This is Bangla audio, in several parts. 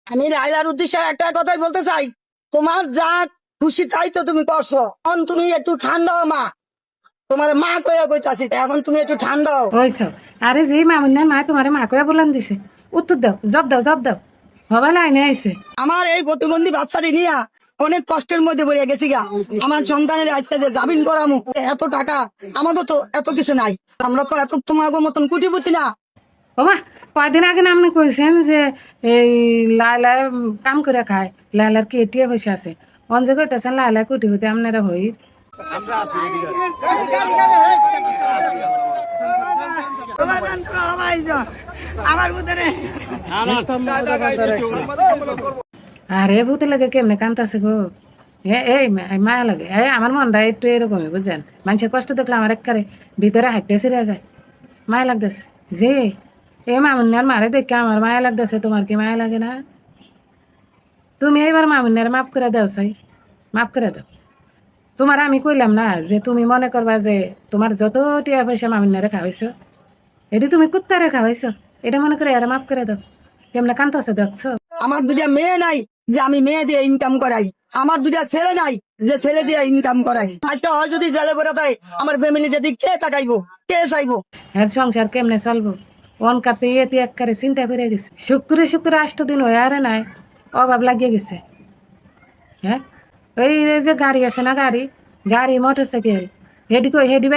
আমি রাইলার উদ্দেশ্যে একটা কথাই বলতে চাই, তোমার যা খুশি তাই তো তুমি করছো। এখন তুমি একটু ঠান্ডা হও মা, তোমার মা কইয়া কইতাছি, এখন তুমি একটু ঠান্ডা হও। ওইসব আরে যে মামুন্যার মা তোমারে মা কয়া বলান দিছে, উত্তর দাও, জব দাও, হবা লাইনে আইছে। আমার এই প্রতিবন্ধী বাচ্চাটি নিয়ে অনেক কষ্টের মধ্যে পড়ে গেছি গা। আমার সন্তানের আজকে যে জামিন করামু, এত টাকা আমাদের তো এত কিছু নাই। আমরা তো এত তোমার মতন কুটিপতি না। ওমা, কয়দিন আগে না আপনি কইছেন যে এই লাইলা কাম করে খায়, লাইলার কি এটিয়ে পয়সা আছে, অঞ্জে কইতেছেন লাইলা কুটিপতি আপনারা হই। আমার ভিতরে আরে ভূতে লাগে কেমনে কান্তাছে গো, এই মায়া লাগে। এই আমার মনটা একটু এরকমই বুঝছেন, মানুষের কষ্ট দেখলে আমার একবারে ভিতরে হাঁটতে ছিঁড়ে যায়, মায়া লাগতেছে। যে এ মামুন্যার মারে দেখে আমার মায়া লাগতেছে, তোমার কি মায়া লাগে না? তুমি এইবার মামুন্যার মাফ করে দাও, চাই মাফ করে দাও। তোমার আমি কইলাম না যে তুমি মনে করবা যে তোমার যত টিয়া পয়সা মামুন্যারে খাওয়াইছো, এটি তুমি কুত্তারে খাওয়াইছো, এটা মনে করে এরা মাফ করে দাও। কেমনে কান্তাছে দেখছো? আমার দুটা মেয়ে নাই যে আমি মেয়ে দিয়ে ইনকাম করাই, আমার দুটা ছেলে নাই যে ছেলে দিয়ে ইনকাম করাই। আজকে হয় যদি জেলে বেড়া দেয়, আমার ফ্যামিলিটা দিক কে তাকাইবো, কে চাইবো? এর সংসার কেমনে চলবো? অন কাতে এতে একবারে চিন্তা করে গেছে। শুক্রে 8 দিন হয়ে আরে নাই, অভাব লাগিয়ে গেছে। হ্যাঁ, ওই যে গাড়ি আছে না, গাড়ি মোটর সাইকেল, হেডি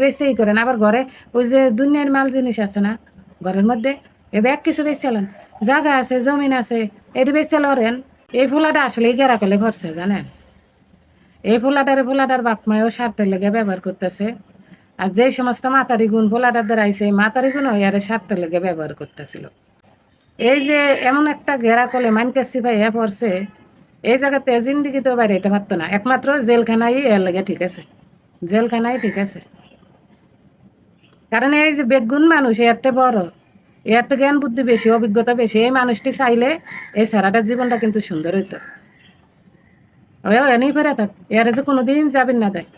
বেচে এই করেন। আবার ঘরে ওই যে দুনিয়ার মাল জিনিস আছে না ঘরের মধ্যে, এ ব্যাগ কিছু বেচেলেন, জায়গা আছে, জমিন আছে, এটি বেচে লরেন। এই ফুলাটা আসলে গেরা করলে ভরছে জানেন। এই ফুলাটার বাপ মায়ও স্বার্থের লেগে ব্যবহার করতেছে। আর যে সমস্ত মাতারি গুণ ভোলাটার দ্বারা আইসে, এই মাতারি গুণ ইয়ারে স্বার্থের লেগে ব্যবহার করতেছিল। এই যে এমন একটা ঘেরা কলে মানকাছি ভাই পড়ছে, এই জায়গাতে জিন্দিগিতেও বাইরে পারতো না, একমাত্র জেলখানাই এর লেগে ঠিক আছে, জেলখানাই ঠিক আছে। কারণ এই যে বেগুন মানুষ এরতে বড়, এরতে জ্ঞান বুদ্ধি বেশি, অভিজ্ঞতা বেশি, এই মানুষটি চাইলে এই সারাটার জীবনটা কিন্তু সুন্দর হইতো। ওই এনেই ফেরা থাক, এর যে কোনোদিন যাবেন না দেয়।